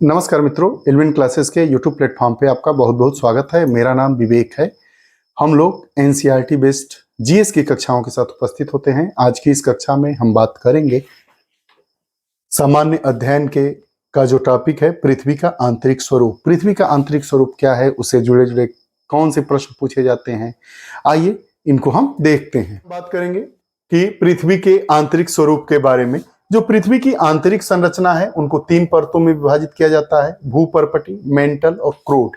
नमस्कार मित्रों, Elvin classes के यूट्यूब प्लेटफॉर्म पे आपका बहुत बहुत स्वागत है। मेरा नाम विवेक है। हम लोग एनसीईआरटी बेस्ड जीएस की कक्षाओं के साथ उपस्थित होते हैं। आज की इस कक्षा में हम बात करेंगे सामान्य अध्ययन के का जो टॉपिक है पृथ्वी का आंतरिक स्वरूप। पृथ्वी का आंतरिक स्वरूप क्या है, उससे जुड़े जुड़े कौन से प्रश्न पूछे जाते हैं, आइए इनको हम देखते हैं। बात करेंगे कि पृथ्वी के आंतरिक स्वरूप के बारे में। जो पृथ्वी की आंतरिक संरचना है उनको तीन परतों में विभाजित किया जाता है: भूपर्पटी, मेंटल और क्रोड।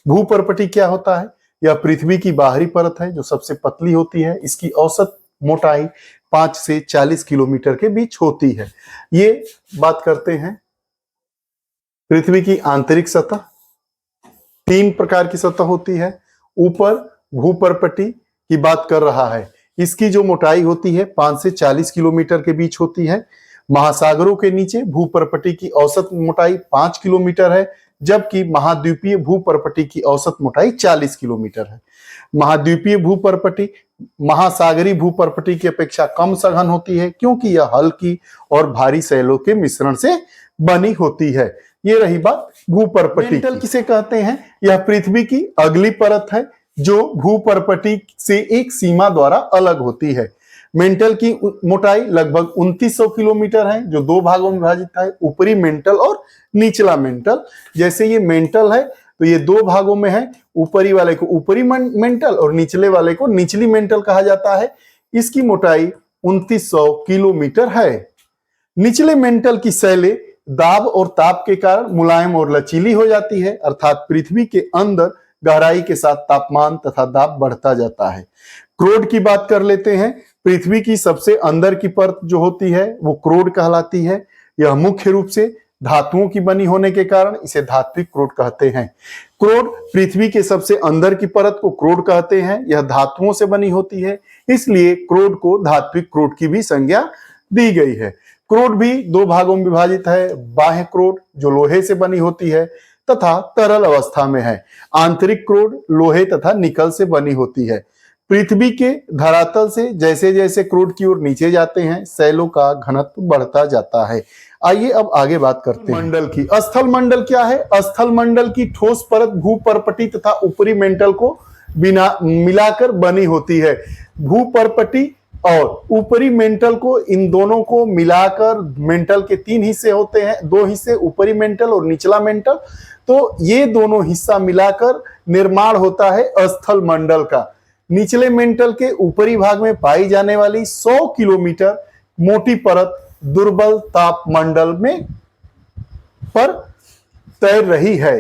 भूपर्पटी क्या होता है? यह पृथ्वी की बाहरी परत है जो सबसे पतली होती है। इसकी औसत मोटाई 5 से 40 किलोमीटर के बीच होती है। ये बात करते हैं पृथ्वी की आंतरिक सतह। तीन प्रकार की सतह होती है। ऊपर भूपर्पटी की बात कर रहा है, इसकी जो मोटाई होती है 5 से 40 किलोमीटर के बीच होती है। महासागरों के नीचे भूपर्पटी की औसत मोटाई 5 किलोमीटर है, जबकि महाद्वीपीय भूपर्पटी की औसत मोटाई 40 किलोमीटर है। महाद्वीपीय भूपर्पटी महासागरीय भूपर्पटी की अपेक्षा कम सघन होती है, क्योंकि यह हल्की और भारी शैलों के मिश्रण से बनी होती है। ये रही बात भूपर्पटी। मेंटल किसे कहते हैं? यह पृथ्वी की अगली परत है जो भूपर्पटी से एक सीमा द्वारा अलग होती है। मेंटल की मोटाई लगभग 2900 किलोमीटर है, जो दो भागों में विभाजित है: ऊपरी मेंटल और निचला मेंटल। जैसे ये मेंटल है तो ये दो भागों में है, ऊपरी वाले को ऊपरी मेंटल और निचले वाले को निचली मेंटल कहा जाता है। इसकी मोटाई 2900 किलोमीटर है। निचले मेंटल की शैलें दाब और ताप के कारण मुलायम और लचीली हो जाती है, अर्थात पृथ्वी के अंदर गहराई के साथ तापमान तथा दाब बढ़ता जाता है। क्रोड की बात कर लेते हैं। पृथ्वी की सबसे अंदर की परत जो होती है वो क्रोड कहलाती है। यह मुख्य रूप से धातुओं की बनी होने के कारण इसे धात्विक क्रोड कहते हैं। क्रोड पृथ्वी के सबसे अंदर की परत को क्रोड कहते हैं। यह धातुओं से बनी होती है, इसलिए क्रोड को धात्विक क्रोड की भी संज्ञा दी गई है। क्रोड भी दो भागों में विभाजित है: बाह्य क्रोड जो लोहे से बनी होती है तथा तरल अवस्था में है। आंतरिक क्रोड लोहे तथा निकल से बनी होती है। पृथ्वी के धरातल से जैसे जैसे क्रोड की ओर नीचे जाते हैं, शैलों का घनत्व बढ़ता जाता है। आइए अब आगे बात करते हैं मंडल की। स्थल मंडल क्या है? स्थल मंडल की ठोस परत भूपर्पटी तथा ऊपरी मेंटल को बिना मिलाकर बनी होती है। भूपर्पटी और ऊपरी मेंटल को, इन दोनों को मिलाकर मेंटल के तीन हिस्से होते हैं, दो हिस्से ऊपरी मेंटल और निचला मेंटल। तो ये दोनों हिस्सा मिलाकर निर्माण होता है स्थल मंडल का। निचले मेंटल के ऊपरी भाग में पाई जाने वाली 100 किलोमीटर मोटी परत दुर्बल ताप मंडल में पर तैर रही है।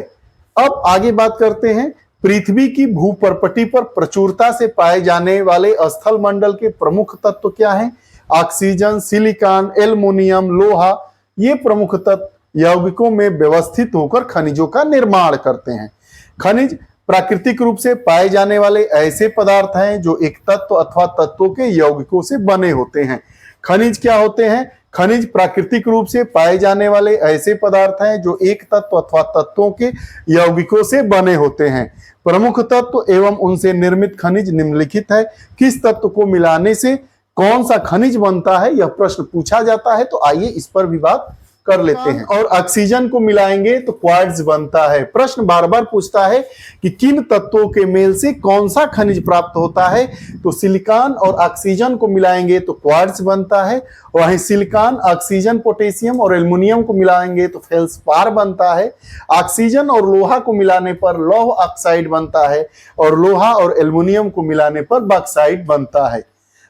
अब आगे बात करते हैं पृथ्वी की भूपर्पटी पर प्रचुरता से पाए जाने वाले स्थल मंडल के प्रमुख तत्व क्या हैं? ऑक्सीजन, सिलिकॉन, एल्युमिनियम, लोहा। ये प्रमुख तत्व यौगिकों में व्यवस्थित होकर खनिजों का निर्माण करते हैं। खनिज प्राकृतिक रूप से पाए जाने वाले ऐसे पदार्थ हैं जो एक तत्व अथवा तत्वों के यौगिकों से बने होते हैं। खनिज क्या होते हैं? खनिज प्राकृतिक रूप से पाए जाने वाले ऐसे पदार्थ हैं जो एक तत्व अथवा तत्वों के यौगिकों से बने होते हैं। प्रमुख तत्व एवं उनसे निर्मित खनिज निम्नलिखित है। किस तत्व को मिलाने से कौन सा खनिज बनता है, यह प्रश्न पूछा जाता है, तो आइए इस पर भी बात कर लेते हैं। और ऑक्सीजन को मिलाएंगे तो क्वार्ट्ज बनता है। प्रश्न बार बार पूछता है कि किन तत्वों के मेल से कौन सा खनिज प्राप्त होता है, तो सिलिकॉन और ऑक्सीजन को मिलाएंगे तो क्वार्ट्ज बनता है। वहीं सिलिकॉन, ऑक्सीजन, पोटेशियम और एल्युमिनियम को मिलाएंगे तो फेल्सपार बनता है। ऑक्सीजन और लोहा को मिलाने पर लौह ऑक्साइड बनता है और लोहा और एल्युमिनियम को मिलाने पर बॉक्साइट बनता है।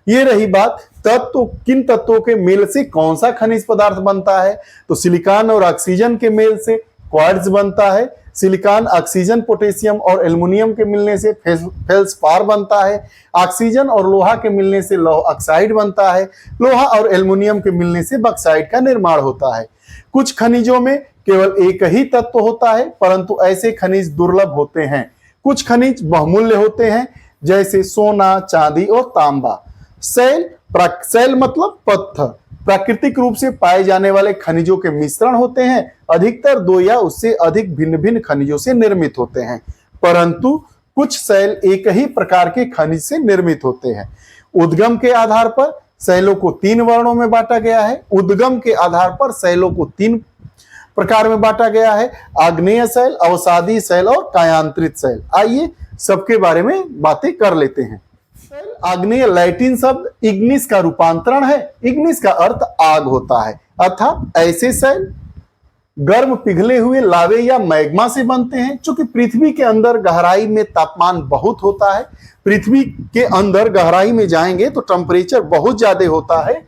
ये रही बात तत्व, किन तत्वों के मेल से कौन सा खनिज पदार्थ बनता है, तो सिलिकॉन और ऑक्सीजन के मेल से क्वार्ट्ज बनता है। सिलिकॉन, ऑक्सीजन, पोटेशियम और एल्युमिनियम के मिलने से फेल्सपार बनता है। ऑक्सीजन और लोहा के मिलने से लौह ऑक्साइड बनता है। लोहा और एल्युमिनियम के मिलने से बॉक्साइट का निर्माण होता है। कुछ खनिजों में केवल एक ही तत्व होता है, परंतु ऐसे खनिज दुर्लभ होते हैं। कुछ खनिज बहुमूल्य होते हैं, जैसे सोना, चांदी और तांबा। शैल मतलब पत्थर प्राकृतिक रूप से पाए जाने वाले खनिजों के मिश्रण होते हैं। अधिकतर दो या उससे अधिक भिन्न भिन्न खनिजों से निर्मित होते हैं, परंतु कुछ शैल एक ही प्रकार के खनिज से निर्मित होते हैं। उद्गम के आधार पर शैलों को तीन वर्णों में बांटा गया है। उद्गम के आधार पर शैलों को तीन प्रकार में बांटा गया है, आग्नेय शैल, अवसादी शैल और कायांतरित शैल। आइए सबके बारे में बातें कर लेते हैं। आग्नेय लैटिन शब्द इग्निस का रूपांतरण है। इग्निस का अर्थ आग होता है, अर्थात ऐसे शैल गर्म पिघले हुए लावे या मैग्मा से बनते हैं। चूंकि पृथ्वी के अंदर गहराई में तापमान बहुत होता है, पृथ्वी के अंदर गहराई में जाएंगे तो टेम्परेचर बहुत ज्यादा होता है,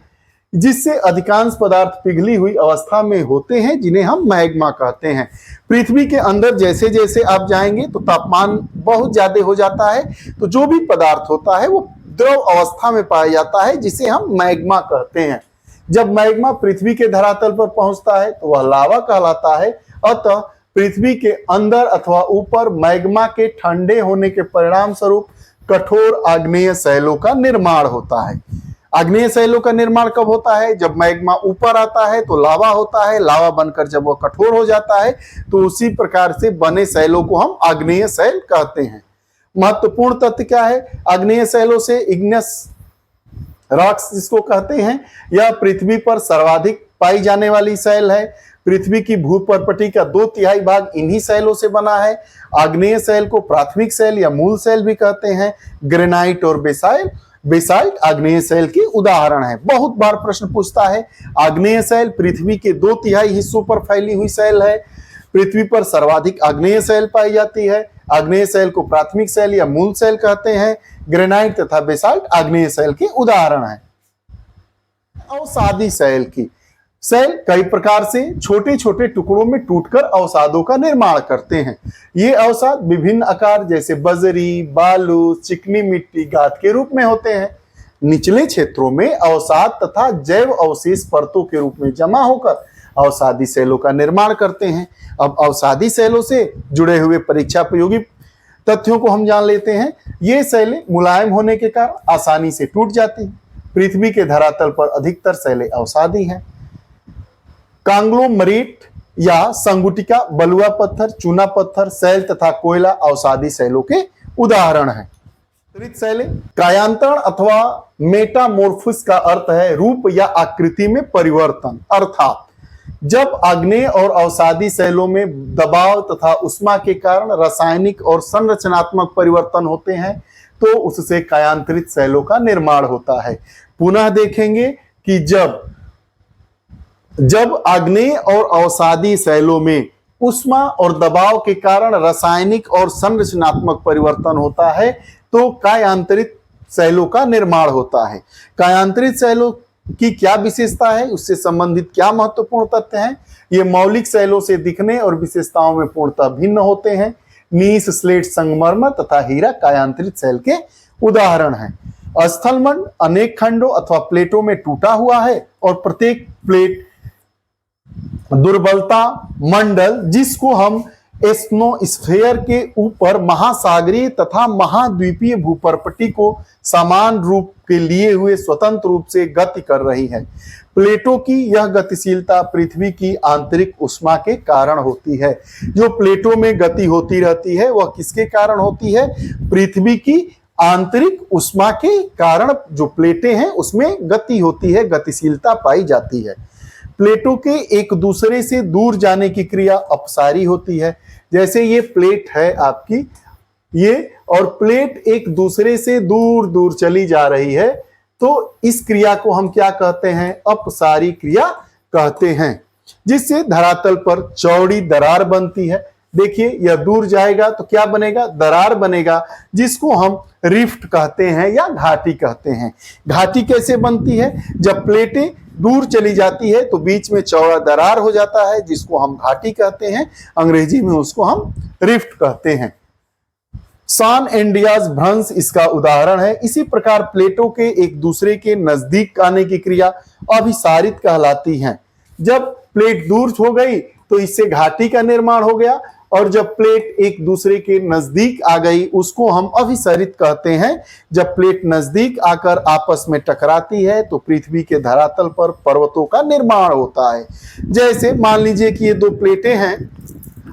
जिससे अधिकांश पदार्थ पिघली हुई अवस्था में होते हैं, जिन्हें हम मैग्मा कहते हैं। पृथ्वी के अंदर जैसे जैसे आप जाएंगे तो तापमान बहुत ज्यादा हो जाता है, तो जो भी पदार्थ होता है वो द्रव अवस्था में पाया जाता है, जिसे हम मैग्मा कहते हैं। जब मैग्मा पृथ्वी के धरातल पर पहुंचता है तो वह लावा कहलाता है। अतः पृथ्वी के अंदर अथवा ऊपर मैग्मा के ठंडे होने के परिणाम स्वरूप कठोर आग्नेय शैलों का निर्माण होता है। आग्नेय शैलों का निर्माण कब होता है? जब मैग्मा ऊपर आता है तो लावा होता है, लावा बनकर जब वह कठोर हो जाता है तो उसी प्रकार से बने शैलों को हम आग्नेय शैल कहते हैं। महत्वपूर्ण तथ्य क्या है? आग्नेय शैलों से इग्नियस रॉक्स जिसको कहते हैं, यह पृथ्वी पर सर्वाधिक पाई जाने वाली शैल है। पृथ्वी की भूपर्पटी का 2/3 भाग इन्हीं शैलों से बना है। आग्नेय शैल को प्राथमिक शैल या मूल शैल भी कहते हैं। ग्रेनाइट और बेसाल्ट आग्नेय शैल के उदाहरण है। बहुत बार प्रश्न पूछता है, आग्नेय शैल पृथ्वी के 2/3 हिस्सों पर फैली हुई शैल है। पृथ्वी पर सर्वाधिक आग्नेय शैल पाई जाती है। आग्नेय शैल को प्राथमिक शैल या मूल शैल कहते हैं। ग्रेनाइट तथा बेसाल्ट आग्नेय शैल के उदाहरण हैं। अवसादी शैल की शैल कई प्रकार से छोटे छोटे टुकड़ों में टूटकर अवसादों का निर्माण करते हैं। ये अवसाद विभिन्न आकार जैसे बजरी, बालू, चिकनी मिट्टी, गाद के रूप में होते हैं। निचले क्षेत्रों में अवसाद तथा जैव अवशेष परतों के रूप में जमा होकर अवसादी शैलों का निर्माण करते हैं। अब अवसादी शैलों से जुड़े हुए परीक्षापयोगी तथ्यों को हम जान लेते हैं। ये शैलें मुलायम होने के कारण आसानी से टूट जाती हैं। पृथ्वी के धरातल पर अधिकतर शैलें अवसादी हैं। कांग्लोमरेट या संगुटिका, बलुआ पत्थर, चूना पत्थर, शैल तथा कोयला अवसादी शैलों के उदाहरण हैं। शैलें कायांतरण अथवा मेटामोर्फोसिस का अर्थ है रूप या आकृति में परिवर्तन, अर्थात जब आग्नेय और अवसादी शैलों में दबाव तथा उष्मा के कारण रासायनिक और संरचनात्मक परिवर्तन होते हैं तो उससे कायांतरित शैलों का निर्माण होता है। पुनः देखेंगे कि जब आग्नेय और अवसादी शैलों में उष्मा और दबाव के कारण रासायनिक और संरचनात्मक परिवर्तन होता है तो कायांतरित शैलों का निर्माण होता है। कायांतरित शैलों की क्या विशेषता है, उससे संबंधित क्या महत्वपूर्ण तथ्य हैं? ये मौलिक शैलों से दिखने और विशेषताओं में पूर्णतः भिन्न होते हैं। नीस, स्लेट, संगमरमर तथा हीरा कायांतरित शैल के उदाहरण हैं। स्थलमंड अनेक खंडों अथवा प्लेटों में टूटा हुआ है और प्रत्येक प्लेट दुर्बलता मंडल, जिसको हम एस्नोस्फेयर के ऊपर महासागरीय तथा महाद्वीपीय भूपर्पटी को समान रूप के लिए हुए स्वतंत्र रूप से गति कर रही है। प्लेटों की यह गतिशीलता पृथ्वी की आंतरिक उष्मा के कारण होती है। जो प्लेटों में गति होती रहती है वह किसके कारण होती है? पृथ्वी की आंतरिक उष्मा के कारण जो प्लेटें हैं उसमें गति होती है, गतिशीलता पाई जाती है। प्लेटों के एक दूसरे से दूर जाने की क्रिया अपसारी होती है। जैसे ये प्लेट है आपकी, ये और प्लेट एक दूसरे से दूर दूर चली जा रही है तो इस क्रिया को हम क्या कहते हैं? अपसारी क्रिया कहते हैं, जिससे धरातल पर चौड़ी दरार बनती है। देखिए यह दूर जाएगा तो क्या बनेगा? दरार बनेगा, जिसको हम रिफ्ट कहते हैं या घाटी कहते हैं। घाटी कैसे बनती है? जब प्लेटें दूर चली जाती है तो बीच में चौड़ा दरार हो जाता है, जिसको हम घाटी कहते हैं। अंग्रेजी में उसको हम रिफ्ट कहते हैं। सान एंडियाज भ्रंश इसका उदाहरण है। इसी प्रकार प्लेटों के एक दूसरे के नजदीक आने की क्रिया अभिसारित कहलाती है। जब प्लेट दूर हो गई तो इससे घाटी का निर्माण हो गया, और जब प्लेट एक दूसरे के नजदीक आ गई उसको हम अभिसरित कहते हैं। जब प्लेट नजदीक आकर आपस में टकराती है तो पृथ्वी के धरातल पर पर्वतों का निर्माण होता है। जैसे मान लीजिए कि ये दो प्लेटें हैं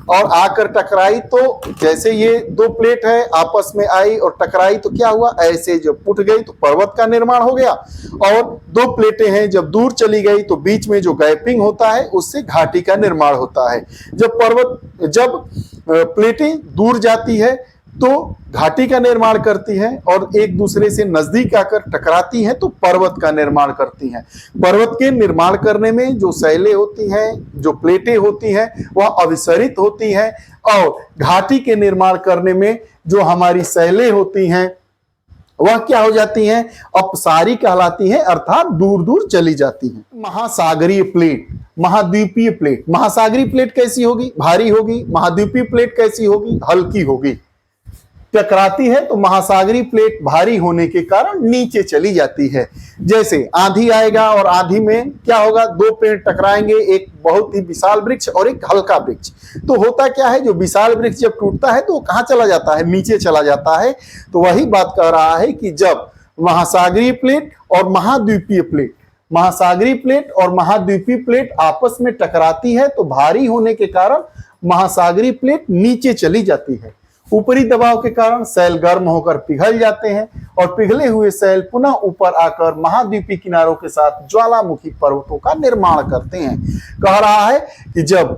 और आकर टकराई, तो जैसे ये दो प्लेट है आपस में आई और टकराई तो क्या हुआ, ऐसे जब उठ गई तो पर्वत का निर्माण हो गया। और दो प्लेटें हैं जब दूर चली गई तो बीच में जो गैपिंग होता है उससे घाटी का निर्माण होता है। जब प्लेटें दूर जाती है तो घाटी का निर्माण करती हैं और एक दूसरे से नजदीक आकर टकराती हैं तो पर्वत का निर्माण करती हैं। पर्वत के निर्माण करने में जो शैलें होती हैं, जो प्लेटें होती हैं, वह अभिसरित होती हैं, और घाटी के निर्माण करने में जो हमारी शैलें होती हैं वह क्या हो जाती हैं, अपसारी कहलाती हैं, अर्थात दूर दूर चली जाती हैं। महासागरीय प्लेट, महाद्वीपीय प्लेट। महासागरीय प्लेट कैसी होगी, भारी होगी। महाद्वीपीय प्लेट कैसी होगी, हल्की होगी। टकराती है तो महासागरीय प्लेट भारी होने के कारण नीचे चली जाती है। जैसे आंधी आएगा और आंधी में क्या होगा, दो पेड़ टकराएंगे, एक बहुत ही विशाल वृक्ष और एक हल्का वृक्ष। तो होता क्या है, जो विशाल वृक्ष जब टूटता है तो वो कहां चला जाता है, नीचे चला जाता है। तो वही बात कह रहा है कि जब महासागरीय प्लेट और महाद्वीपीय प्लेट, महासागरीय प्लेट और महाद्वीपीय प्लेट आपस में टकराती है तो भारी होने के कारण महासागरीय प्लेट नीचे चली जाती है। ऊपरी दबाव के कारण सैल गर्म होकर पिघल जाते हैं और पिघले हुए सैल पुनः ऊपर आकर महाद्वीपीय किनारों के साथ ज्वालामुखी पर्वतों का निर्माण करते हैं। कह रहा है कि जब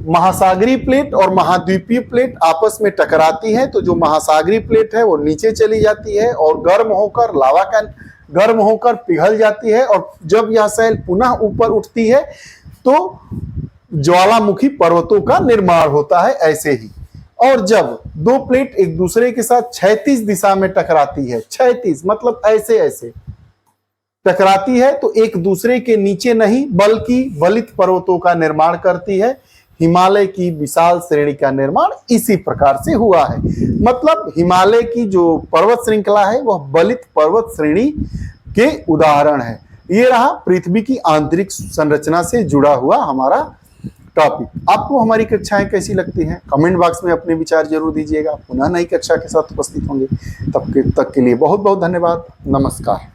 महासागरीय प्लेट और महाद्वीपीय प्लेट आपस में टकराती है तो जो महासागरीय प्लेट है वो नीचे चली जाती है और गर्म होकर पिघल जाती है, और जब यह सैल पुनः ऊपर उठती है तो ज्वालामुखी पर्वतों का निर्माण होता है। ऐसे ही, और जब दो प्लेट एक दूसरे के साथ क्षैतिज दिशा में टकराती है, क्षैतिज मतलब ऐसे ऐसे टकराती है तो एक दूसरे के नीचे नहीं बल्कि वलित पर्वतों का निर्माण करती है। हिमालय की विशाल श्रेणी का निर्माण इसी प्रकार से हुआ है। मतलब हिमालय की जो पर्वत श्रृंखला है वह वलित पर्वत श्रेणी के उदाहरण है। ये रहा पृथ्वी की आंतरिक संरचना से जुड़ा हुआ हमारा टॉपिक। आपको हमारी कक्षाएं कैसी लगती हैं, कमेंट बॉक्स में अपने विचार जरूर दीजिएगा। पुनः नई कक्षा के साथ उपस्थित होंगे, तब तक के लिए बहुत बहुत धन्यवाद। नमस्कार।